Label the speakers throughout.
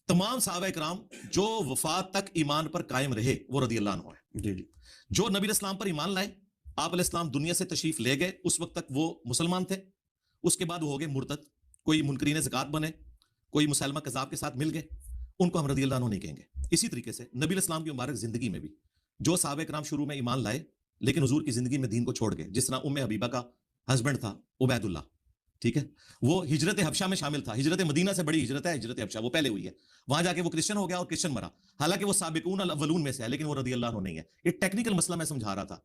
Speaker 1: تمام صحابہ کرام جو وفات تک ایمان پر قائم رہے وہ رضی اللہ عنہ ہے.
Speaker 2: جی جی.
Speaker 1: جو نبی علیہ السلام پر ایمان لائے، آپ علیہ السلام دنیا سے تشریف لے گئے، اس وقت تک وہ مسلمان تھے، اس کے بعد وہ ہو گئے مرتد، کوئی منکرین زکات بنے، کوئی مسلمہ کذاب کے ساتھ مل گئے، ان کو ہم رضی اللہ عنہ نہیں کہیں گے. اسی طریقے سے نبی علیہ السلام کی مبارک زندگی میں بھی جو صحابہ کرام شروع میں ایمان لائے لیکن حضور کی زندگی میں دین کو چھوڑ گئے، جس طرح ام حبیبہ کا ہسبینڈ تھا عبید اللہ، ٹھیک ہے، وہ ہجرت حبشہ میں شامل تھا. ہجرت مدینہ سے بڑی ہجرت ہے ہجرت حبشہ، وہ پہلے ہوئی ہے، وہاں جا کے وہ کرسچن ہو گیا اور کرسچن مرا، حالانکہ وہ سابقون الاولون میں سے ہے لیکن وہ رضی اللہ عنہ نہیں ہے. یہ ٹیکنیکل مسئلہ میں سمجھا رہا تھا،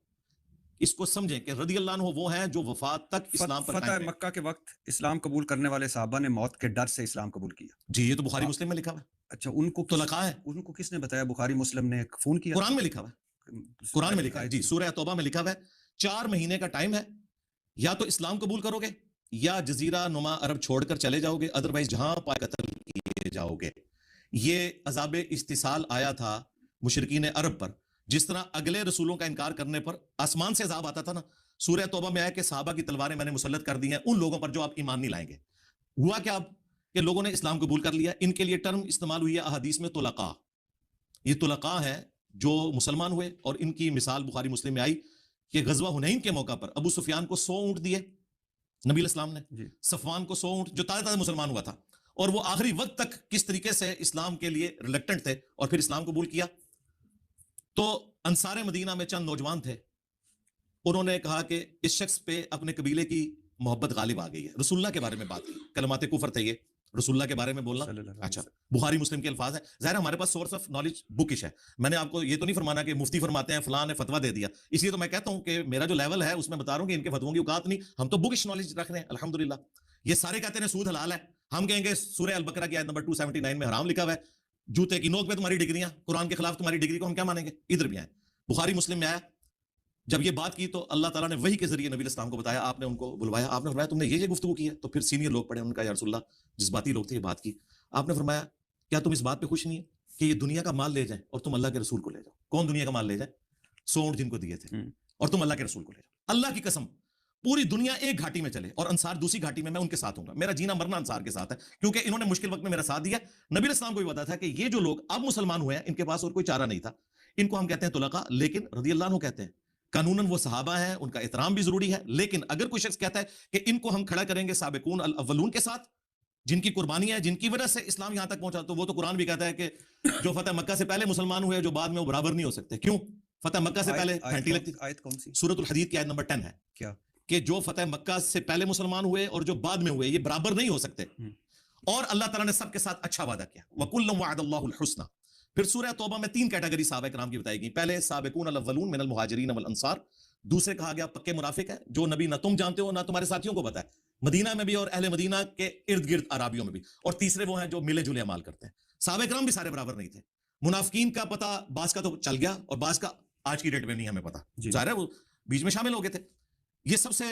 Speaker 1: اس کو سمجھیں کہ رضی اللہ عنہ وہ ہیں جو وفات تک اسلام پر
Speaker 2: فتح
Speaker 1: قائم رہے.
Speaker 2: مکہ کے وقت اسلام قبول کرنے والے صحابہ نے موت کے ڈر سے اسلام قبول کیا.
Speaker 1: جی یہ تو بخاری مسلم میں لکھا ہوا ہے.
Speaker 2: اچھا، ان کو
Speaker 1: تو لکھا ہے،
Speaker 2: ان کو کس نے بتایا؟ بخاری مسلم نے فون کیا؟
Speaker 1: قرآن میں لکھا ہوا ہے، قرآن میں لکھا ہے. جی سورہ توبہ میں لکھا ہوا ہے 4 مہینے کا ٹائم ہے، یا تو اسلام قبول کرو گے یا جزیرہ نما عرب چھوڑ کر چلے جاؤ گے، ادروائز جہاں پائے قتل کیے جاؤ گے. یہ عذاب استحصال آیا تھا مشرکین عرب پر، جس طرح اگلے رسولوں کا انکار کرنے پر آسمان سے عذاب آتا تھا نا. سورہ توبہ میں آیا کہ صحابہ کی تلواریں میں نے مسلط کر دی ہیں ان لوگوں پر جو آپ ایمان نہیں لائیں گے. ہوا کیا اب کہ لوگوں نے اسلام قبول کر لیا، ان کے لیے ٹرم استعمال ہوئی ہے احادیث میں طلقاء. یہ طلقاء ہیں جو مسلمان ہوئے، اور ان کی مثال بخاری مسلم میں آئی کہ غزوہ حنین کے موقع پر ابو سفیان کو 100 اونٹ دیے نبی علیہ السلام نے، صفوان کو 100 اونٹ، جو تازہ تازہ مسلمان ہوا تھا، اور وہ آخری وقت تک کس طریقے سے اسلام کے لیے ریلیکٹنٹ تھے اور پھر اسلام قبول کیا. تو انصار مدینہ میں چند نوجوان تھے، انہوں نے کہا کہ اس شخص پہ اپنے قبیلے کی محبت غالب آ گئی ہے. رسول اللہ کے بارے میں بات کی، کلمات کفر تھے یہ، رسول اللہ کے بارے میں بولنا. اچھا، بخاری مسلم کے الفاظ ہیں، ظاہر ہمارے پاس سورس آف نالج بکش ہے. میں نے آپ کو یہ تو نہیں فرمانا کہ مفتی فرماتے ہیں فلاں نے فتویٰ دے دیا، اس لیے تو میں کہتا ہوں کہ میرا جو لیول ہے اس میں بتا رہا ہوں کہ ان کے فتووں کی اوقات نہیں، ہم تو بکش نالج رکھ رہے ہیں الحمدللہ. یہ سارے کہتے ہیں سود حلال ہے، ہم کہیں گے سورہ البقرہ کی آیت نمبر 279 میں حرام لکھا ہوا ہے. جوتے کی نوک پہ تمہاری ڈگریاں، قرآن کے خلاف تمہاری ڈگری کو ہم کیا مانیں گے؟ ادھر بھی آئیں. بخاری مسلم میں آیا، جب یہ بات کی تو اللہ تعالیٰ نے وحی کے ذریعے نبی علیہ السلام کو بتایا، آپ نے ان کو بلوایا، آپ نے فرمایا تم نے یہ گفتگو کی ہے. تو پھر سینئر لوگ پڑے، ان کا یا رسول اللہ جذباتی لوگ تھے، یہ بات کی. آپ نے فرمایا کیا تم اس بات پہ خوش نہیں ہے کہ یہ دنیا کا مال لے جائیں اور تم اللہ کے رسول کو لے جاؤ؟ کون دنیا کا مال لے جائے؟ 100 اونٹ جن کو دیے تھے، اور تم اللہ کے رسول کو لے جاؤ. اللہ کی قسم پوری دنیا ایک گھاٹی میں چلے اور انصار دوسری گھاٹی میں ان کے ساتھ ہوں گا. میرا جینا مرنا انصار کے ساتھ ہے، کیونکہ انہوں نے مشکل وقت میں میرا ساتھ دیا. نبی علیہ السلام کو بھی پتا تھا کہ یہ جو لوگ اب مسلمان ہوئے ہیں ان کے پاس اور کوئی چارہ نہیں تھا، ان کو ہم کہتے ہیں طلقاء، لیکن رضی اللہ عنہ کہتے ہیں. قانوناً وہ صحابہ ہیں، ان کا احترام بھی ضروری ہے، لیکن اگر کوئی شخص کہتا ہے کہ ان کو ہم کھڑا کریں گے سابقون الاولون کے ساتھ، جن کی قربانی ہے، جن کی وجہ سے اسلام یہاں تک پہنچا، تو وہ تو قرآن بھی کہتا ہے کہ جو فتح مکہ سے پہلے مسلمان ہوئے جو بعد میں وہ برابر نہیں ہو سکتے. کیوں؟ فتح مکہ سے پہلے گھنٹی لگتی.
Speaker 2: آیت کون سی؟
Speaker 1: سورۃ الحدید کی آیت نمبر 10 ہے،
Speaker 2: کیا
Speaker 1: کہ جو فتح مکہ سے پہلے مسلمان ہوئے اور جو بعد میں ہوئے یہ برابر نہیں ہو سکتے. اور اللہ تعالیٰ نے سب کے ساتھ اچھا وعدہ کیا، وَكُلًّا وَعَدَ اللَّهُ الْحُسْنَى. پھر سورہ توبہ میں 3 کیٹیگری صحابہ کرام کی بتائی گئی. پہلے سابقون الاولون من المہاجرین والانصار، دوسرے کہا گیا پکے منافق ہے جو نبی نہ تم جانتے ہو نہ تمہارے ساتھیوں کو پتا ہے، مدینہ میں بھی اور اہل مدینہ کے ارد گرد عرابیوں میں بھی. اور تیسرے وہ ہیں جو ملے جلے عمال کرتے ہیں. صحابہ کرام بھی سارے برابر نہیں تھے. منافقین کا پتہ بعض کا تو چل گیا اور بعض کا آج کی ڈیٹ میں نہیں ہمیں پتا، ظاہر ہے وہ بیچ میں شامل ہو گئے تھے. یہ سب سے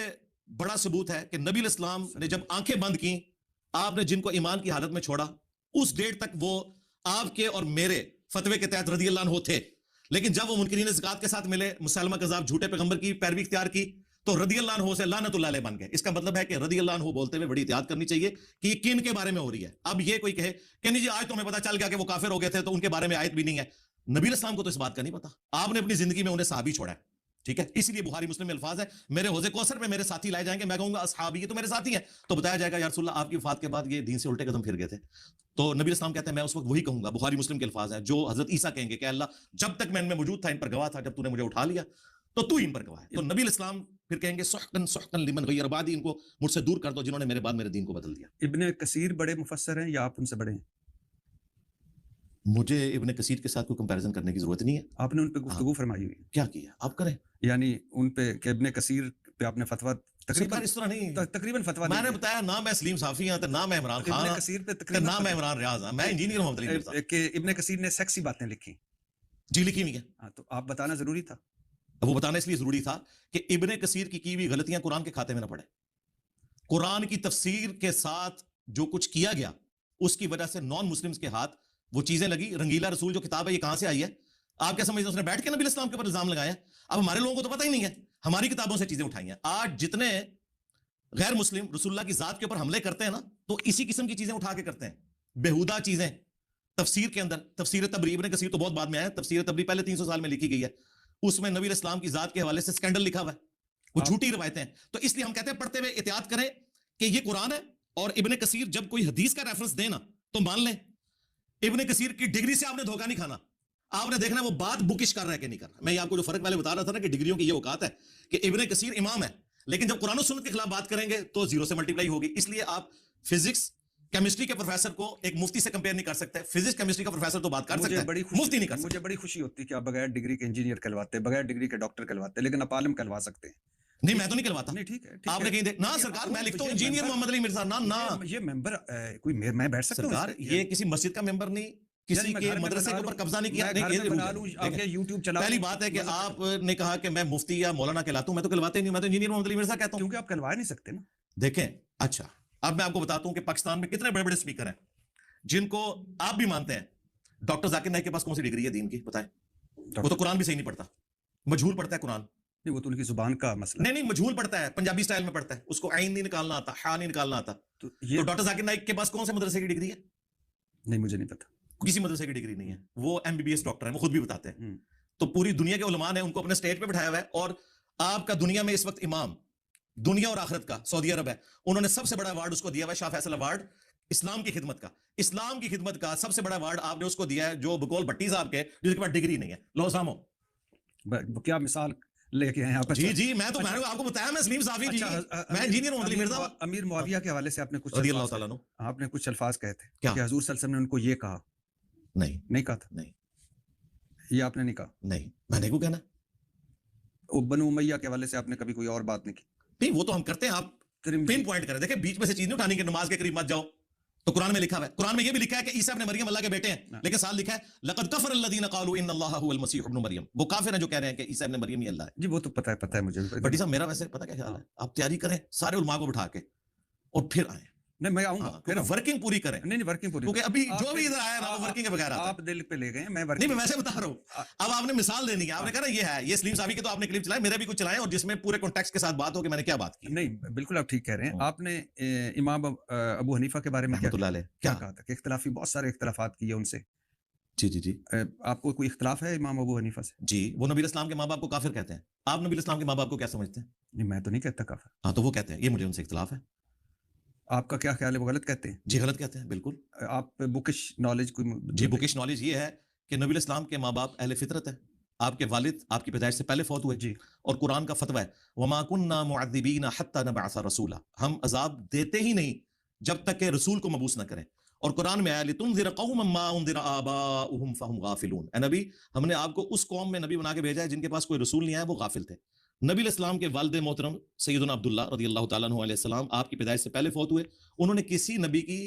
Speaker 1: بڑا ثبوت ہے کہ نبی علیہ السلام نے جب آنکھیں بند کی، آپ نے جن کو ایمان کی حالت میں چھوڑا اس ڈیٹ تک وہ آپ کے اور میرے فتوے کے تحت رضی اللہ عنہ تھے. لیکن جب وہ منکرین زکات کے ساتھ ملے، مسلمہ کذاب جھوٹے پیغمبر کی پیروی اختیار کی، تو رضی اللہ عنہ سے لعنت اللہ علیہ بن گئے. اس کا مطلب ہے کہ رضی اللہ عنہ بولتے ہوئے بڑی احتیاط کرنی چاہیے کہ یہ کن کے بارے میں ہو رہی ہے. اب یہ کوئی کہے کہ نہیں جی آج تو ہمیں پتہ چل گیا کہ وہ کافر ہو گئے تھے تو ان کے بارے میں آیت بھی نہیں ہے. نبی علیہ السلام کو تو اس بات کا نہیں پتا، آپ نے اپنی زندگی میں انہیں صحابی چھوڑا ہے، ٹھیک ہے. اس لیے بخاری مسلم میں الفاظ ہے میرے حوض کوثر میں میرے ساتھی لائے جائیں گے، میں کہوں گا اصحابی، یہ تو میرے ساتھی ہیں. تو بتایا جائے گا یا رسول اللہ آپ کی وفات کے بعد یہ دین سے الٹے قدم پھر گئے تھے. تو نبی اسلام کہتے ہیں میں اس وقت وہی کہوں گا. بخاری مسلم کے الفاظ ہیں جو حضرت عیسیٰ کہیں گے کہ اللہ جب تک میں ان میں موجود تھا ان پر گواہ تھا، جب تو نے مجھے اٹھا لیا تو تو ان پر گواہ ہے. تو نبی الاسلام پھر کہیں گے سحقا سحقا لمن غیر بعدی، ان کو مجھ سے دور کر دو جنہوں نے میرے بعد میرے دین کو بدل دیا.
Speaker 2: ابن کثیر بڑے مفسر ہیں یا آپ ان سے بڑے ہیں؟
Speaker 1: مجھے ابن کثیر کے ساتھ کوئی کمپیریزن کرنے کی ضرورت نہیں ہے.
Speaker 2: آپ نے ان پہ گفتگو فرمائی ہوئی،
Speaker 1: کیا کیا آپ کریں،
Speaker 2: یعنی ان پہ کہ ابن کثیر پہ آپ نے فتویٰ
Speaker 1: اس طرح نہیں،
Speaker 2: تقریباً فتویٰ
Speaker 1: میں نے بتایا نہ میں سلیم صافی ہوں نہ میں عمران خان
Speaker 2: ابن کثیر پہ
Speaker 1: ہوں
Speaker 2: تقریباً
Speaker 1: نہ میں عمران ریاض ہوں، میں انجینئر محمد علی مرزا.
Speaker 2: کہ ابن کثیر نے سیکسی باتیں لکھی.
Speaker 1: جی لکھی ہوئی ہیں.
Speaker 2: ہاں تو آپ بتانا ضروری تھا.
Speaker 1: وہ بتانا اس لیے ضروری تھا کہ ابن کثیر کی ہوئی غلطیاں قرآن کے کھاتے میں نہ پڑے. قرآن کی تفسیر کے ساتھ جو کچھ کیا گیا اس کی وجہ سے نان مسلمز کے ہاتھ وہ چیزیں لگی. رنگیلا رسول جو کتاب ہے یہ کہاں سے آئی ہے؟ آپ کیا سمجھتے ہیں اس نے بیٹھ کے نبی الاسلام کے اوپر الزام لگایا؟ اب ہمارے لوگوں کو تو پتہ ہی نہیں ہے، ہماری کتابوں سے چیزیں اٹھائی ہیں. آج جتنے غیر مسلم رسول اللہ کی ذات کے اوپر حملے کرتے ہیں نا، تو اسی قسم کی چیزیں اٹھا کے کرتے ہیں، بےہودہ چیزیں. تفسیر کے اندر تفسیر تبری، ابن کثیر تو بہت بعد میں آیا، تفسیر تبری پہلے 300 سال میں لکھی گئی ہے، اس میں نبی علیہ السلام کی ذات کے حوالے سے سکینڈل لکھا ہوا ہے، وہ جھوٹی روایتیں ہیں. تو اس لیے ہم کہتے ہیں پڑھتے ہوئے احتیاط کریں کہ یہ قرآن ہے، اور ابن کثیر جب کوئی حدیث کا ریفرنس دے نا تو مان لیں ابن کثیر کی ڈگری سے آپ نے دھوکہ نہیں کھانا، آپ نے دیکھنا وہ بات بکش کر رہا ہے کہ نہیں کر رہا. میں آپ کو جو فرق پہلے بتا رہا تھا نا کہ ڈگریوں کی یہ اوقات ہے کہ ابن کثیر امام ہے، لیکن جب قرآن و سنت کے خلاف بات کریں گے تو زیرو سے ملٹیپلائی ہوگی. اس لیے آپ فزکس کیمسٹری کے پروفیسر کو ایک مفتی سے کمپیئر نہیں کر سکتے. فزکس کیمسٹری کا پروفیسر تو بات کر سکتا ہے، مفتی نہیں کر سکتا.
Speaker 2: مجھے بڑی خوشی ہوتی ہے کہ آپ بغیر ڈگری کے انجینئر کہلواتے، بغیر ڈگری کے ڈاکٹر کہلواتے، لیکن آپ عالم کہلوا سکتے ہیں.
Speaker 1: نہیں میں تو نہیں کہلواتا.
Speaker 2: نہیں ٹھیک ہے،
Speaker 1: آپ نے کہیں دیکھ نہ سرکار میں لکھتا ہوں انجینئر محمد علی مرزا، نہ
Speaker 2: یہ ممبر کوئی میں بیٹھ سکتا ہوں
Speaker 1: سرکار، یہ کسی مسجد کا ممبر نہیں، کسی کے مدرسے کے اوپر قبضہ نہیں کیا. پہلی بات ہے کہ آپ نے کہا کہ میں مفتی یا مولانا کہلاتا ہوں، میں تو کہلواتے نہیں، میں تو انجینئر محمد علی مرزا کہتا ہوں.
Speaker 2: کیونکہ آپ کہلوا نہیں سکتے نا.
Speaker 1: دیکھیں اچھا، اب میں آپ کو بتاتا ہوں کہ پاکستان میں کتنے بڑے بڑے اسپیکر ہیں جن کو آپ بھی مانتے ہیں. ڈاکٹر ذاکر نائک کے پاس کون سی ڈگری ہے دین کی بتائیں؟ وہ تو قرآن بھی صحیح نہیں پڑھتا، مجہول پڑھتا ہے قرآن.
Speaker 2: نہیں وہ تو ان کی زبان کا مسئلہ.
Speaker 1: نہیں مجہول پڑھتا ہے، پنجابی سٹائل میں پڑھتا ہے، اس کو عین نہیں نکالنا آتا، ہا نہیں نکالنا آتا.
Speaker 2: تو
Speaker 1: ڈاکٹر ذاکر نائک کے پاس کون سے مدرسے کی ڈگری ہے؟
Speaker 2: نہیں مجھے نہیں پتا،
Speaker 1: کسی مدرسے کی ڈگری نہیں ہے. وہ MBBS ڈاکٹر ہیں، وہ خود بھی بتاتے ہیں. تو پوری دنیا کے علماء نے ان کو اپنے اسٹیج پہ بٹھایا ہوا ہے. اور آپ کا دنیا میں اس وقت امام دنیا اور آخرت کا سعودی عرب ہے، انہوں نے سب سے بڑا ایوارڈ اس کو دیا ہوا ہے، شاہ فیصل ایوارڈ، اسلام کی خدمت کا. اسلام کی خدمت کا سب سے بڑا ایوارڈ آپ نے اس کو دیا ہے جو بقول بھٹی صاحب کے، جس کے پاس ڈگری نہیں ہے. لو سامو
Speaker 2: کیا مثال لے کے ہیں آپ.
Speaker 1: جی میں تو آپ کو بتایا، میں سلیم صافی جی، میں انجینئر محمد علی مرزا.
Speaker 2: امیر معاویہ کے حوالے سے آپ نے کچھ
Speaker 1: رضی اللہ تعالیٰ عنہ،
Speaker 2: آپ نے کچھ الفاظ کہے تھے
Speaker 1: کیا
Speaker 2: کہ حضور صلی اللہ علیہ وسلم نے ان کو یہ کہا. نہیں کہا تھا.
Speaker 1: نہیں
Speaker 2: یہ آپ نے نہیں کہا.
Speaker 1: نہیں میں نے کو کہنا.
Speaker 2: بنو امیہ کے حوالے سے آپ نے کبھی کوئی اور بات نہیں کی.
Speaker 1: نہیں وہ تو ہم کرتے ہیں، آپ پن پوائنٹ کریں. دیکھیں بیچ میں سے چیز نہیں اٹھانی کہ نماز کے قریب مت جاؤ. تو قرآن میں لکھا ہے، قرآن میں یہ بھی لکھا ہے کہ عیسیٰ ابن مریم اللہ کے بیٹے ہیں، لیکن ساتھ لکھا ہے لقد کفر الذین قالوا ان اللہ هو المسیح ابن مریم. وہ کافر ہیں جو کہہ رہے ہیں کہ عیسیٰ ابن مریم ہی اللہ ہے.
Speaker 2: جی وہ تو پتہ ہے مجھے.
Speaker 1: بٹی صاحب میرا ویسے پتہ کیا خیال ہے، آپ تیاری کریں سارے علماء کو بٹھا کے اور پھر آئیں.
Speaker 2: نہیں میں آؤں گا،
Speaker 1: پھر ورکنگ پوری کریں.
Speaker 2: نہیں ورکنگ پوری،
Speaker 1: کیونکہ ابھی جو بھی ادھر آیا نا وہ ورکنگ کے بغیر آتا ہے.
Speaker 2: آپ دل پہ لے گئے. میں
Speaker 1: نہیں میں ویسے بتا رہا ہوں. اب آپ نے مثال دینی ہے، آپ نے کہا نا یہ ہے، یہ سلیم صاحبی کے تو آپ نے کلپ چلائے، میرے بھی کچھ چلائیں، اور جس میں پورے کانٹیکسٹ کے ساتھ بات ہو کہ میں نے کیا بات کی.
Speaker 2: نہیں بالکل آپ ٹھیک کہہ رہے ہیں. آپ نے امام ابو حنیفہ کے بارے میں کیا کہا تھا کہ اختلافی بہت سارے اختلافات کیے ان سے.
Speaker 1: جی
Speaker 2: آپ کو کوئی اختلاف ہے امام ابو حنیفہ سے؟
Speaker 1: جی وہ نبی اسلام کے ماں باپ کو کافر کہتے ہیں. آپ نبی اسلام کے ماں باپ کو کیا سمجھتے ہیں؟
Speaker 2: نہیں میں تو نہیں کہتا کافر.
Speaker 1: ہاں تو وہ کہتے ہیں، یہ مجھے ان سے اختلاف ہے.
Speaker 2: آپ کا کیا خیال ہے، وہ غلط کہتے ہیں؟
Speaker 1: جی غلط کہتے ہیں بالکل.
Speaker 2: آپ بکش نالج کوئی؟
Speaker 1: جی بکش نالج یہ ہے کہ نبی اسلام کے ماں باپ اہل فطرت ہے. آپ کے والد آپ کی پیدائش سے پہلے فوت ہوئے
Speaker 2: جی.
Speaker 1: اور قرآن کا فتویٰ ہے وما كنا معذبین حتی نبعث رسولا، ہم عذاب دیتے ہی نہیں جب تک کہ رسول کو مبعوث نہ کریں. اور قرآن میں آیا لتنذر قوما ما انذر آباؤہم فہم غافلون. اے نبی ہم نے آپ کو اس قوم میں نبی بنا کے بھیجا ہے جن کے پاس کوئی رسول نہیں آیا، وہ غافل تھے. نبی علیہ السلام کے والد محترم سیدنا عبداللہ رضی اللہ تعالیٰ عنہ علیہ السلام آپ کی پیدائش سے پہلے فوت ہوئے. انہوں نے کسی نبی کی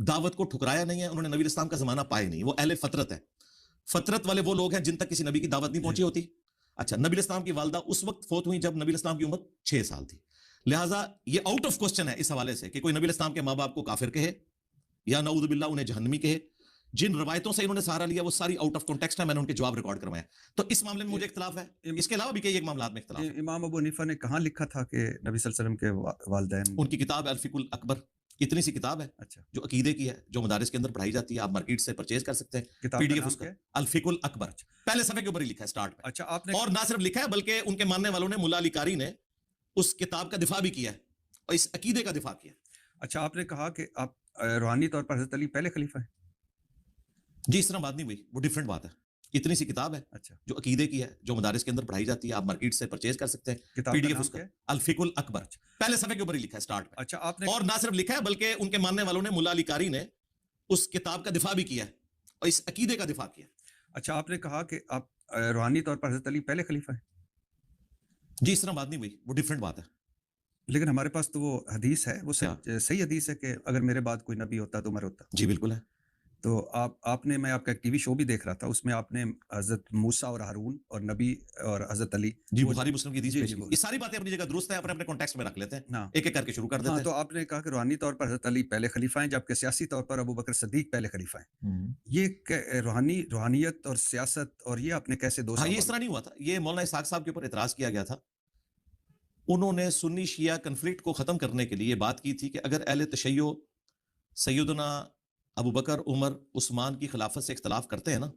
Speaker 1: دعوت کو ٹھکرایا نہیں ہے، انہوں نے نبی علیہ السلام کا زمانہ پائے نہیں. وہ اہل فطرت ہے. فطرت والے وہ لوگ ہیں جن تک کسی نبی کی دعوت نہیں پہنچی ہوتی. اچھا نبی علیہ السلام کی والدہ اس وقت فوت ہوئی جب نبی علیہ السلام کی عمر 6 سال تھی. لہٰذا یہ آؤٹ آف کوسچن ہے اس حوالے سے کہ کوئی نبی علیہ السلام کے ماں باپ کو کافر کہے یا نعوذ باللہ انہیں جہنمی کہے. جن روایتوں سے انہوں نے سہارا لیا وہ ساری آؤٹ آف کانٹیکسٹ ہے، میں نے ان کے جواب ریکارڈ کروایا. تو اس معاملے میں مجھے اختلاف ہے. اس کے علاوہ بھی کئی ایک معاملات میں اختلاف ہے.
Speaker 2: امام ابو حنیفہ نے کہاں لکھا تھا کہ نبی صلی اللہ علیہ وسلم کے والدین؟
Speaker 1: ان کی کتاب الفقہ الاکبر، اتنی سی کتاب ہے
Speaker 2: اچھا
Speaker 1: جو عقیدے کی ہے، جو مدارس کے اندر پڑھائی جاتی ہے. آپ مارکیٹ سے پرچیز کر سکتے ہیں.
Speaker 2: کتاب
Speaker 1: پی
Speaker 2: کا
Speaker 1: ڈی
Speaker 2: نام
Speaker 1: ایف
Speaker 2: کیا ہے؟
Speaker 1: الفقہ الاکبر پہلے صفحے کے اوپر ہی لکھا ہے اسٹارٹ میں.
Speaker 2: اچھا آپ نے،
Speaker 1: اور نہ صرف لکھا ہے بلکہ ان کے ماننے والوں نے، ملا علی قاری نے اس کتاب کا دفاع بھی کیا ہے اور اس عقیدے کا دفاع کیا.
Speaker 2: اچھا آپ نے کہا کہ آپ روحانی طور پر حضرت علی پہلے خلیفہ ہیں.
Speaker 1: جی اس طرح بات نہیں ہوئی، وہ ڈیفرنٹ بات ہے. اتنی سی کتاب ہے
Speaker 2: اچھا
Speaker 1: جو عقیدے کی ہے، جو مدارس کے اندر پڑھائی جاتی ہے. آپ مارکیٹ سے پرچیز کر سکتے ہیں.
Speaker 2: کتاب
Speaker 1: پی ڈی
Speaker 2: کا
Speaker 1: ایف
Speaker 2: نام
Speaker 1: اس کا
Speaker 2: کیا ہے؟
Speaker 1: الفقہ الاکبر پہلے صفحے کے اوپر ہی لکھا ہے اسٹارٹ میں.
Speaker 2: اچھا آپ نے،
Speaker 1: اور نہ صرف لکھا ہے بلکہ ان کے ماننے والوں نے، ملا علی قاری نے اس کتاب کا دفاع بھی کیا ہے اور اس عقیدے کا دفاع کیا.
Speaker 2: اچھا آپ نے کہا کہ آپ روحانی طور پر حضرت علی پہلے خلیفہ ہیں.
Speaker 1: جی اس طرح بات نہیں ہوئی، وہ ڈیفرنٹ بات ہے.
Speaker 2: لیکن ہمارے پاس تو وہ حدیث ہے، وہ صحیح حدیث ہے کہ اگر میرے بعد کوئی نبی ہوتا تو عمر ہوتا.
Speaker 1: جی بالکل ہے.
Speaker 2: تو آپ نے، میں آپ کا ایک ٹی وی شو بھی دیکھ رہا تھا، اس میں آپ نے حضرت موسیٰ اور ہارون اور نبی اور حضرت علی،
Speaker 1: جی بخاری مسلم کی حدیث
Speaker 2: جی
Speaker 1: پیش
Speaker 2: جی
Speaker 1: کی. یہ ساری باتیں اپنی جگہ درست ہیں، اپنے کانٹیکسٹ میں رکھ لیتے ہیں،
Speaker 2: ہاں
Speaker 1: ایک ایک کر کے شروع کر دیتے
Speaker 2: ہاں.
Speaker 1: ہیں.
Speaker 2: تو آپ نے کہا کہ روحانی طور پر حضرت علی پہلے خلیفہ ہیں جبکہ سیاسی طور پر ابو بکر صدیق پہلے خلیفہ ہیں. یہ روحانیت اور سیاست اور یہ آپ نے کیسے دو؟
Speaker 1: ہاں یہ اس طرح نہیں ہوا تھا. یہ مولانا اسحاق صاحب کے اوپر اعتراض کیا گیا تھا. انہوں نے سنی شیعہ کنفلکٹ کو ختم کرنے کے لیے بات کی تھی کہ اگر اہل تشیع سیدنا ابو بکر عمر عثمان کی خلافت سے اختلاف کرتے ہیں نا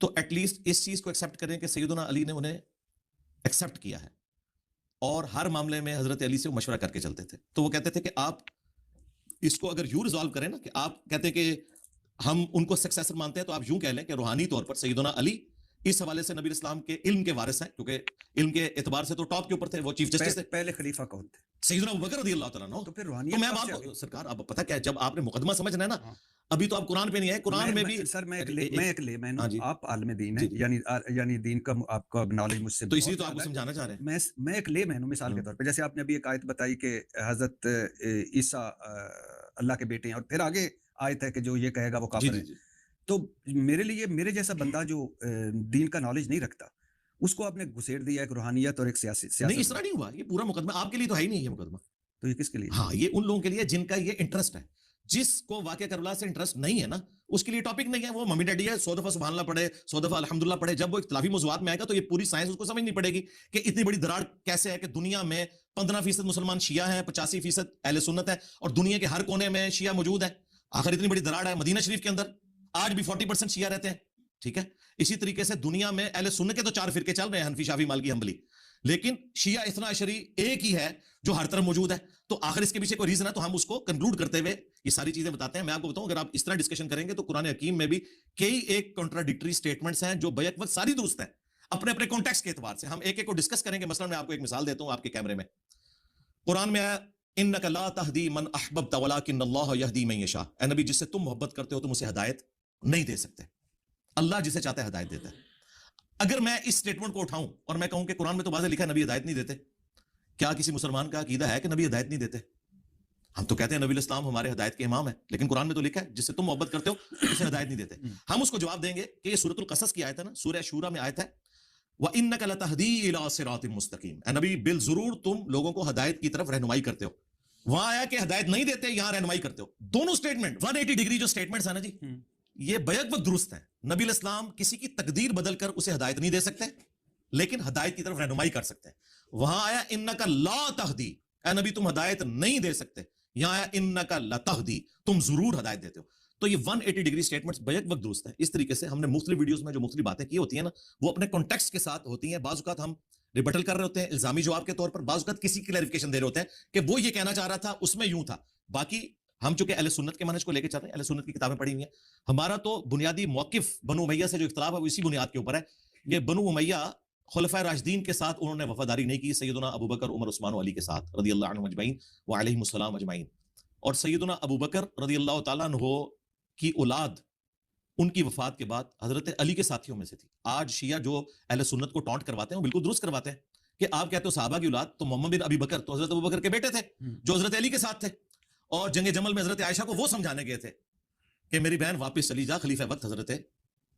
Speaker 1: تو ایٹ لیسٹ اس چیز کو ایکسیپٹ کریں کہ سیدنا علی نے انہیں ایکسیپٹ کیا ہے اور ہر معاملے میں حضرت علی سے مشورہ کر کے چلتے تھے. تو وہ کہتے تھے کہ آپ اس کو اگر یوں ریزالو کریں نا کہ آپ کہتے ہیں کہ ہم ان کو سکسیسر مانتے ہیں تو آپ یوں کہہ لیں کہ روحانی طور پر سیدنا علی اس حوالے سے نبی اسلام کے علم کے وارث ہیں کیونکہ علم کے اعتبار سے تو ٹاپ کے اوپر تھے, وہ چیف جسٹس تھے.
Speaker 2: پہلے خلیفہ کون تھے؟
Speaker 1: سیدنا ابوبکر رضی اللہ تعالیٰ عنہ.
Speaker 2: تو پھر
Speaker 1: تو
Speaker 2: روحانیت
Speaker 1: میں
Speaker 2: کب
Speaker 1: آپ
Speaker 2: سے
Speaker 1: کو سرکار اب پتہ کیا ہے جب آپ نے مقدمہ سمجھنا ہے نا
Speaker 2: ہاں.
Speaker 1: ابھی تو آپ قرآن پہ نہیں آئے, قرآن میں بھی
Speaker 2: سر میں ایک لیمن
Speaker 1: ہاں
Speaker 2: ہوں,
Speaker 1: جی.
Speaker 2: آپ عالم دین
Speaker 1: جی
Speaker 2: ہیں,
Speaker 1: جی.
Speaker 2: یعنی دین کا آپ کا نالج مجھ سے
Speaker 1: تو اسی
Speaker 2: بہت
Speaker 1: تو آپ کو
Speaker 2: زیادہ ہے.
Speaker 1: سمجھانا چاہ رہے ہیں.
Speaker 2: میں ایک لیمن ہوں مثال کے طور پہ, جیسے آپ نے ابھی ایک آیت بتائی کہ حضرت عیسیٰ اللہ کے بیٹے ہیں اور پھر آگے آیت ہے کہ جو یہ کہے گا وہ
Speaker 1: جی
Speaker 2: کافر
Speaker 1: جی
Speaker 2: ہے.
Speaker 1: جی.
Speaker 2: تو میرے لیے میرے جیسا بندہ جو دین کا نالج نہیں رکھتا اس کو آپ نے گھسیٹ دیا ایک روحانیت اور ایک سیاست.
Speaker 1: نہیں اس طرح نہیں ہوا, یہ پورا مقدمہ آپ کے لیے تو ہے ہی نہیں یہ مقدمہ.
Speaker 2: تو یہ کس کے لیے؟
Speaker 1: ہاں یہ ان لوگوں کے لیے جن کا یہ انٹرسٹ ہے. جس کو واقعہ کربلا سے انٹرسٹ نہیں ہے نا اس کے لیے ٹاپک نہیں ہے, وہ ممی ڈیڈی ہے 100 دفعہ سبحان اللہ پڑھے 100 دفعہ الحمدللہ پڑھے, جب وہ اختلافی موضوعات میں آئے گا تو یہ پوری سائنس اس کو سمجھ نہیں پڑے گی کہ اتنی بڑی دراڑ کیسے ہے کہ دنیا میں 15% مسلمان شیعہ ہیں, 85% اہل سنت ہے اور دنیا کے ہر کونے میں شیعہ موجود ہے. آخر اتنی بڑی دراڑ ہے مدینہ شریف کے اندر, آج بھی 40% شیعہ رہتے ہیں. ٹھیک ہے, اسی طریقے سے دنیا میں اہل سنت کے تو 4 فرقے چل رہے ہیں, حنفی شافعی مالکی حنبلی, لیکن شیعہ اثنا عشری ایک ہی ہے جو ہر طرف موجود ہے. تو آخر اس کے پیچھے کوئی ریزن ہے تو ہم اس کو کنکلوڈ کرتے ہوئے یہ ساری چیزیں بتاتے ہیں. میں آپ کو بتاؤں اگر آپ اس طرح ڈسکشن کریں گے تو قرآن حکیم میں بھی کئی ایک کنٹراڈکٹری سٹیٹمنٹس ہیں جو بیک وقت ساری درست ہیں اپنے اپنے کانٹیکسٹ کے اعتبار سے. ہم ایک ایک کو ڈسکس کریں گے. مثلا میں آپ کو ایک مثال دیتا ہوں آپ کے کیمرے میں. قرآن میں آیا انک لا تہدی من احببت ولکن اللہ یہدی من یشاء. اے نبی جس سے تم محبت کرتے ہو تم اسے ہدایت نہیں دے سکتے, اللہ جسے چاہتا ہے ہدایت دیتا ہے. اگر میں اس سٹیٹمنٹ کو اٹھاؤں اور میں کہوں کہ قرآن میں تو واضح لکھا ہے نبی ہدایت نہیں دیتے, کیا کسی مسلمان کا عقیدہ ہے کہ نبی ہدایت نہیں دیتے؟ ہم تو کہتے ہیں نبی الاسلام ہمارے ہدایت کے امام ہیں, لیکن قرآن میں تو لکھا ہے جس سے تم محبت کرتے ہو اسے ہدایت نہیں دیتے. ہم اس کو جواب دیں گے کہ یہ سورۃ القصص کی آیت ہے نا, سورہ شورى میں آیت ہے وَإِنَّكَ لَتَهْدِي إِلَىٰ صِرَاطٍ مُسْتَقِيمٍ. اے نبی بالضرور تم لوگوں کو ہدایت کی طرف رہنمائی کرتے ہو. وہاں آیا کہ ہدایت نہیں دیتے, یہاں رہنمائی کرتے ہو. دونوں سٹیٹمنٹ 180 ڈگری جو سٹیٹمنٹس ہیں نا جی یہ بیک وقت درست ہیں. نبی الاسلام کسی کی تقدیر بدل کر اسے ہدایت نہیں دے سکتے لیکن ہدایت کی طرف رہنمائی کر سکتے ہیں. وہاں آیا انک لا تہدی, اے نبی تم ہدایت نہیں دے سکتے. یہاں آیا انک لتہدی, تم ضرور ہدایت دیتے ہو. تو یہ 180 ڈگری سٹیٹمنٹس بیک وقت درست ہیں. اس طریقے سے ہم نے مختلف ویڈیوز میں جو مختلف باتیں کی ہوتی ہیں نا وہ اپنے کانٹیکسٹ کے ساتھ ہوتی ہیں. بعض اوقات ہم ریبٹل کر رہے ہوتے ہیں الزامی جواب کے طور پر, بعض اوقات کسی کلیریفیکیشن دے رہے ہوتے ہیں کہ وہ یہ کہنا چاہ رہا تھا اس میں یوں تھا. باقی ہم چونکہ اہل سنت کے منہج کو لے کے چل رہے ہیں, اہل سنت کی کتابیں پڑھی ہوئی ہیں. ہمارا تو بنیادی موقف بنو امیہ سے جو اختلاف ہے وہ اسی بنیاد کے اوپر ہے کہ بنو امیہ خلفائے راشدین کے ساتھ انہوں نے وفاداری نہیں کی, سیدنا ابوبکر عمر عثمان و علی کے ساتھ رضی اللہ عنہم اجمعین وعلیہم السلام اجمعین. اور سیدنا ابوبکر رضی اللہ تعالیٰ عنہ کی اولاد ان کی وفات کے بعد حضرت علی کے ساتھیوں میں سے تھی. آج شیعہ جو اہل سنت کو ٹانٹ کرواتے ہیں وہ بالکل درست کرواتے ہیں کہ آپ کہتے ہو صحابہ کی اولاد, تو محمد بن ابی بکر تو حضرت ابوبکر کے بیٹے تھے جو حضرت علی کے ساتھ تھے, اور جنگ جمل میں حضرت عائشہ کو وہ سمجھانے گئے تھے کہ میری بہن واپس چلی جا, خلیفہ وقت حضرت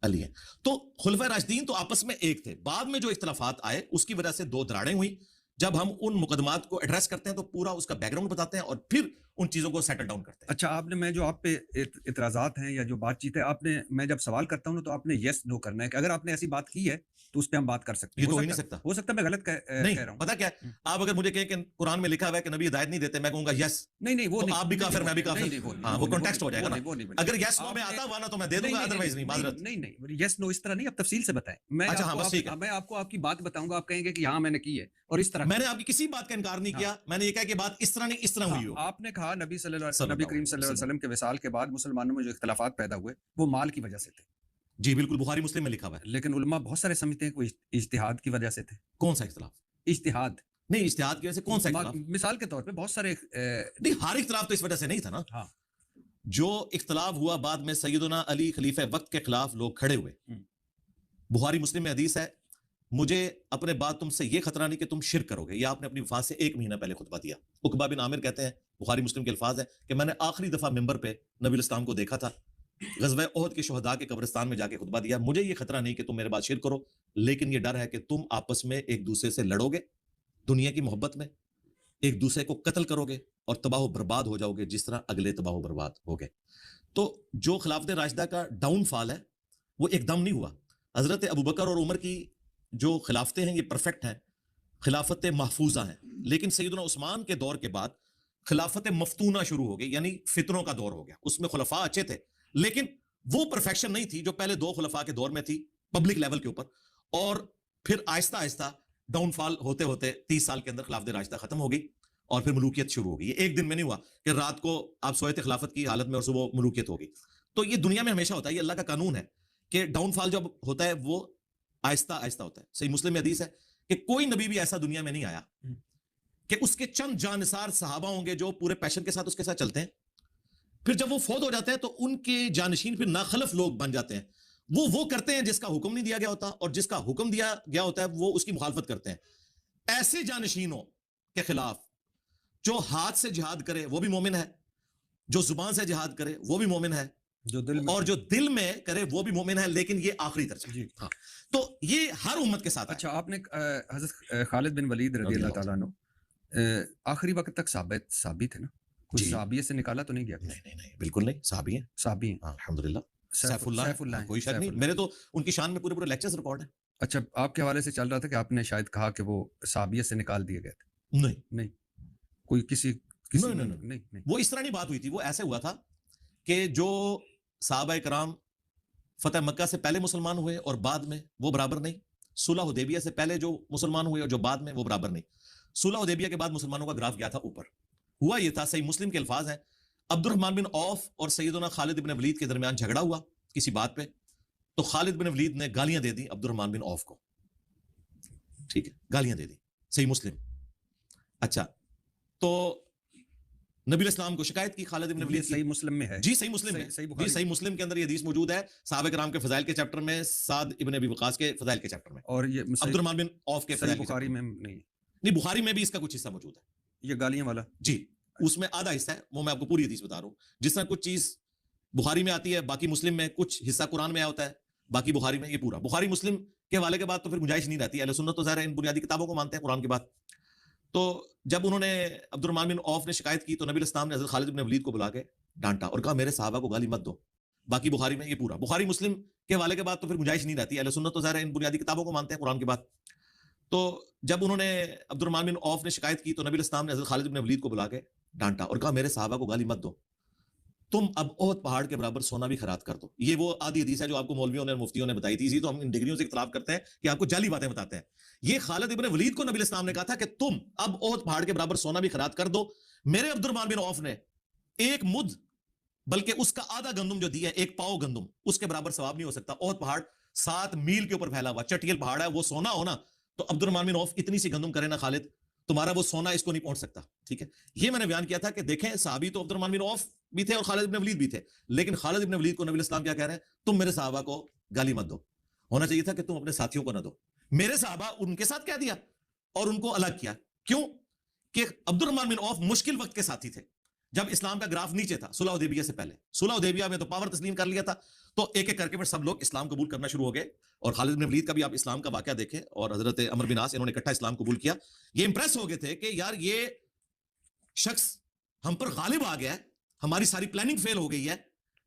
Speaker 1: علی ہیں. تو خلفۂ راشدین تو آپس میں ایک تھے. بعد میں جو اختلافات آئے اس کی وجہ سے 2 دراڑیں ہوئی. جب ہم ان مقدمات کو ایڈریس کرتے ہیں تو پورا اس کا بیک گراؤنڈ بتاتے ہیں اور پھر ان چیزوں کو سیٹل ڈاؤن کرتے ہیں.
Speaker 2: اچھا آپ نے, میں جو آپ پہ اعتراضات ہیں یا جو بات چیت ہے آپ نے, میں جب سوال کرتا ہوں تو آپ نے یس نو کرنا ہے کہ اگر آپ نے ایسی بات کی ہے تو اس پہ ہم بات کر سکتے ہیں.
Speaker 1: یہ تو ہو ہی نہیں سکتا.
Speaker 2: ہو سکتا میں غلط کہہ رہا ہوں.
Speaker 1: پتا کیا ہے, آپ اگر مجھے کہیں کہ قرآن میں لکھا ہوا ہے کہ نبی ہدایت نہیں دیتے, میں کہوں گا یس,
Speaker 2: نہیں وہ
Speaker 1: آپ بھی کافر میں بھی کافر. ہاں وہ کانٹیکسٹ ہو جائے گا نا. اگر یس نو میں آتا ہوا نا تو میں دے دوں گا, ادروائز نہیں. معذرت
Speaker 2: نہیں یس نو اس طرح نہیں, آپ تفصیل سے بتائیں. میں آپ کو آپ کی بات بتاؤں گا, آپ کہیں گے کہ ہاں میں نے کی ہے اور اس طرح.
Speaker 1: میں نے آپ کی کسی بات کا انکار نہیں کیا, میں نے یہ کہا کہ بات اس طرح نہیں اس طرح ہوئی ہو.
Speaker 2: آپ نے کہا نبی کریم صلی اللہ علیہ وسلم کے وصال کے بعد مسلمانوں میں جو اختلافات پیدا ہوئے وہ مال کی وجہ سے تھے.
Speaker 1: جی بالکل, بخاری مسلم میں لکھا ہوا ہے.
Speaker 2: لیکن علماء بہت سارے سمجھتے ہیں کہ اجتہاد کی وجہ سے تھے.
Speaker 1: کون سا اختلاف؟
Speaker 2: اجتہاد
Speaker 1: نہیں, اجتہاد کی وجہ سے کون سا اختلاف؟
Speaker 2: مثال کے طور پہ بہت سارے
Speaker 1: نہیں, ہر اختلاف تو اس وجہ سے نہیں تھا نا. جو اختلاف ہوا بعد میں سیدنا علی خلیفہ وقت کے خلاف لوگ کھڑے ہوئے. بخاری مسلم میں حدیث ہے مجھے اپنے بعد تم سے یہ خطرہ نہیں کہ تم شرک کرو گے. یہ آپ نے اپنی وفات سے 1 مہینہ پہلے خطبہ دیا. عقبہ بن عامر کہتے ہیں, بخاری مسلم کے الفاظ ہیں کہ میں نے آخری دفعہ ممبر پہ نبی الاسلام کو دیکھا تھا, غزوہ احد کے شہداء کے قبرستان میں جا کے خطبہ دیا. مجھے یہ خطرہ نہیں کہ تم میرے بعد شرک کرو, لیکن یہ ڈر ہے کہ تم آپس میں ایک دوسرے سے لڑو گے دنیا کی محبت میں, ایک دوسرے کو قتل کرو گے اور تباہ و برباد ہو جاؤ گے جس طرح اگلے تباہ و برباد ہو گئے. تو جو خلافت راشدہ کا ڈاؤن فال ہے وہ ایک دم نہیں ہوا. حضرت ابوبکر اور عمر کی جو خلافتیں ہیں یہ پرفیکٹ ہیں, خلافت محفوظہ ہیں. لیکن سیدنا عثمان کے دور کے بعد خلافت مفتونہ شروع ہو گئی, یعنی فتنوں کا دور ہو گیا. اس میں خلفاء اچھے تھے لیکن وہ پرفیکشن نہیں تھی جو پہلے 2 خلفاء کے دور میں تھی پبلک لیول کے اوپر, اور پھر آہستہ آہستہ ڈاؤن فال ہوتے ہوتے 30 سال کے اندر خلافت راشدہ ختم ہو گئی اور پھر ملوکیت شروع ہو گئی. یہ ایک دن میں نہیں ہوا کہ رات کو آپ سوئے تھے خلافت کی حالت میں اور صبح ملوکیت ہو گئی. تو یہ دنیا میں ہمیشہ ہوتا ہے, یہ اللہ کا قانون ہے کہ ڈاؤن فال جب ہوتا ہے وہ آہستہ آہستہ ہوتا ہے. صحیح مسلم میں حدیث ہے کہ کوئی نبی بھی ایسا دنیا میں نہیں آیا کہ اس کے چند جانثار صحابہ ہوں گے جو پورے پیشن کے ساتھ اس کے ساتھ چلتے ہیں, پھر جب وہ فوت ہو جاتے ہیں تو ان کے جانشین پھر ناخلف لوگ بن جاتے ہیں. وہ کرتے ہیں جس کا حکم نہیں دیا گیا ہوتا, اور جس کا حکم دیا گیا ہوتا ہے وہ اس کی مخالفت کرتے ہیں. ایسے جانشینوں کے خلاف جو ہاتھ سے جہاد کرے وہ بھی مومن ہے, جو زبان سے جہاد کرے وہ بھی مومن ہے, اور جو دل میں کرے وہ بھی مومن ہے, لیکن یہ آخری درجہ ہے. ہاں, تو یہ ہر امت کے ساتھ.
Speaker 2: اچھا, آپ نے حضرت خالد بن ولید رضی اللہ تعالیٰ عنہ آخری وقت تک صحابی تھے نا, کچھ صحابیت سے نکالا تو نہیں گیا؟
Speaker 1: نہیں, بالکل نہیں, صحابی ہیں.
Speaker 2: صحابی ہیں,
Speaker 1: الحمدللہ.
Speaker 2: سیف اللہ,
Speaker 1: کوئی شک نہیں, میرے تو ان کی شان میں پورے لیکچرز ریکارڈ ہیں.
Speaker 2: اچھا, آپ کے حوالے سے چل رہا تھا کہ آپ نے شاید کہا کہ وہ صحابیت سے نکال دیے گئے تھے. نہیں, کوئی کسی نہیں,
Speaker 1: وہ اس طرح نہیں بات ہوئی تھی. وہ ایسے ہوا تھا کہ جو صحابہ کرام فتح مکہ سے پہلے مسلمان ہوئے اور بعد میں وہ برابر نہیں, صلح حدیبیہ سے پہلے جو مسلمان ہوئے اور جو بعد میں وہ برابر نہیں. صلح حدیبیہ کے بعد مسلمانوں کا گراف گیا تھا اوپر. ہوا یہ تھا, صحیح مسلم کے الفاظ ہیں, عبد الرحمن بن عوف اور سیدنا خالد بن ولید کے درمیان جھگڑا ہوا کسی بات پہ, تو خالد بن ولید نے گالیاں دے دی عبد الرحمن بن عوف کو. ٹھیک ہے, گالیاں دے دی. صحیح مسلم. اچھا, تو نبی الاسلام کو شکایت کی خالد بن ولید.
Speaker 2: صحیح مسلم میں ہے.
Speaker 1: جی صحیح مسلم ہے. جی صحیح مسلم کے اندر یہ حدیث موجود ہے, صحابہ کرام کے فضائل کے چیپٹر میں, سعد ابن ابی وقاص کے فضائل کے چیپٹر میں,
Speaker 2: اور یہ
Speaker 1: عبد الرحمن بن عوف کے فضائل.
Speaker 2: بخاری میں نہیں,
Speaker 1: بخاری میں بھی اس کا کچھ حصہ موجود ہے,
Speaker 2: یہ گالیاں والا.
Speaker 1: جی, اس میں آدھا حصہ ہے, وہ میں آپ کو پوری حدیث بتا رہا ہوں. جس طرح کچھ چیز بخاری میں آتی ہے, باقی مسلم میں کچھ حصہ قرآن میں آیا ہوتا ہے, باقی بخاری میں. یہ پورا بخاری مسلم کے حوالے کے بعد تو پھر گنجائش نہیں رہتی. اہل سنت تو ظاہر ہے ان بنیادی کتابوں کو مانتے ہیں قرآن کے بعد. تو جب انہوں نے عبد الرحمن بن عوف نے شکایت کی تو نبی الاسلام نے حضرت خالد بن ولید کو بلا کے ڈانٹا اور کہا میرے صحابہ کو گالی مت دو. باقی بخاری میں. یہ پورا بخاری مسلم کے حوالے کے بعد تو پھر گنجائش نہیں رہتی. اہل سنت تو ظاہر ہے ان بنیادی کتابوں کو مانتے ہیں قرآن کے بعد. تو جب انہوں نے عبد الرحمن بن عوف نے شکایت کی تو نبی الاسلام نے حضرت خالد بن ولید کو بلا کے ڈانٹا اور کہا میرے صحابہ کو گالی مت دو, تم اب احد پہاڑ کے برابر سونا بھی خیرات کر دو. یہ وہ آدھی حدیث ہے جو آپ کو مولویوں نے مفتیوں نے بتائی تھی. اسی تو ہم ان ڈگریوں سے اختلاف کرتے ہیں کہ آپ کو جعلی باتیں بتاتے ہیں. یہ خالد ابن ولید کو نبی الاسلام نے کہا تھا کہ تم اب احد پہاڑ کے برابر سونا بھی خیرات کر دو. میرے عبد الرحمن بن عوف نے ایک مد, بلکہ اس کا آدھا گندم جو دیا ہے, 1 پاؤ گندم, اس کے برابر ثواب نہیں ہو سکتا. احد پہاڑ 7 میل کے اوپر پھیلا ہوا چٹیل پہاڑ ہے, وہ سونا ہونا تو عبد الرحمن بن عوف اتنی سی گندم کرے نا خالد, تمہارا وہ سونا اس کو نہیں پہنچ سکتا. ٹھیک ہے, یہ میں نے بیان کیا تھا کہ دیکھیں صحابی تو عبد الرحمن بن عوف بھی تھے اور خالد بن ولید بھی تھے, لیکن خالد بن ولید کو نبی الاسلام کیا کہہ رہے ہیں, تم میرے صحابہ کو گالی مت دو. ہونا چاہیے تھا کہ تم اپنے ساتھیوں کو نہ دو. میرے صحابہ ان کے ساتھ کہہ دیا اور ان کو الگ کیا. کیوں کہ عبد الرحمن بن عوف مشکل وقت کے ساتھی تھے, جب اسلام کا گراف نیچے تھا صلح حدیبیہ سے پہلے. صلح حدیبیہ میں تو پاور تسلیم کر لیا تھا, تو ایک ایک کر کے پھر سب لوگ اسلام قبول کرنا شروع ہو گئے. اور خالد بن ولید کا بھی آپ اسلام کا واقعہ دیکھیں, اور حضرت عمر بن عاص, انہوں نے اکٹھا اسلام قبول کیا. یہ امپریس ہو گئے تھے کہ یار یہ شخص ہم پر غالب آ گیا ہے, ہماری ساری پلاننگ فیل ہو گئی ہے,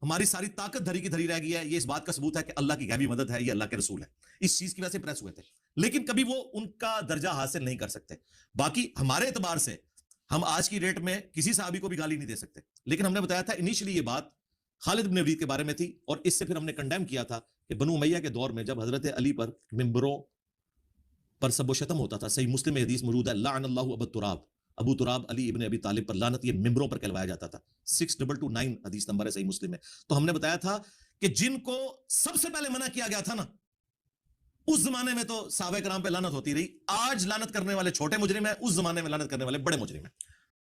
Speaker 1: ہماری ساری طاقت دھری کی دھری رہ گئی ہے. یہ اس بات کا ثبوت ہے کہ اللہ کی غیبی مدد ہے, یہ اللہ کے رسول ہے. اس چیز کی وجہ سے امپریس ہوئے تھے, لیکن کبھی وہ ان کا درجہ حاصل نہیں کر سکتے. باقی ہمارے اعتبار سے ہم آج کی ڈیٹ میں کسی صحابی کو بھی گالی نہیں دے سکتے, لیکن ہم نے بتایا تھا انیشلی یہ بات خالد بن ولید کے بارے میں تھی, اور اس سے پھر ہم نے کنڈیم کیا تھا کہ بنو امیہ کے دور میں جب حضرت علی پر ممبروں پر سب و شتم ہوتا تھا. صحیح مسلم میں حدیث موجود ہے, لعن اللہ ابو تراب, ابو تراب علی ابن ابی طالب پر لعنت, یہ ممبروں پر کہلوایا جاتا تھا. 6229 حدیث نمبر ہے صحیح مسلم میں. تو ہم نے بتایا تھا کہ جن کو سب سے پہلے منع کیا گیا تھا نا, اس زمانے میں تو صحابہ کرام پہ لعنت ہوتی رہی. آج لعنت کرنے والے چھوٹے مجرم ہیں, اس زمانے میں لعنت کرنے والے بڑے مجرم ہیں.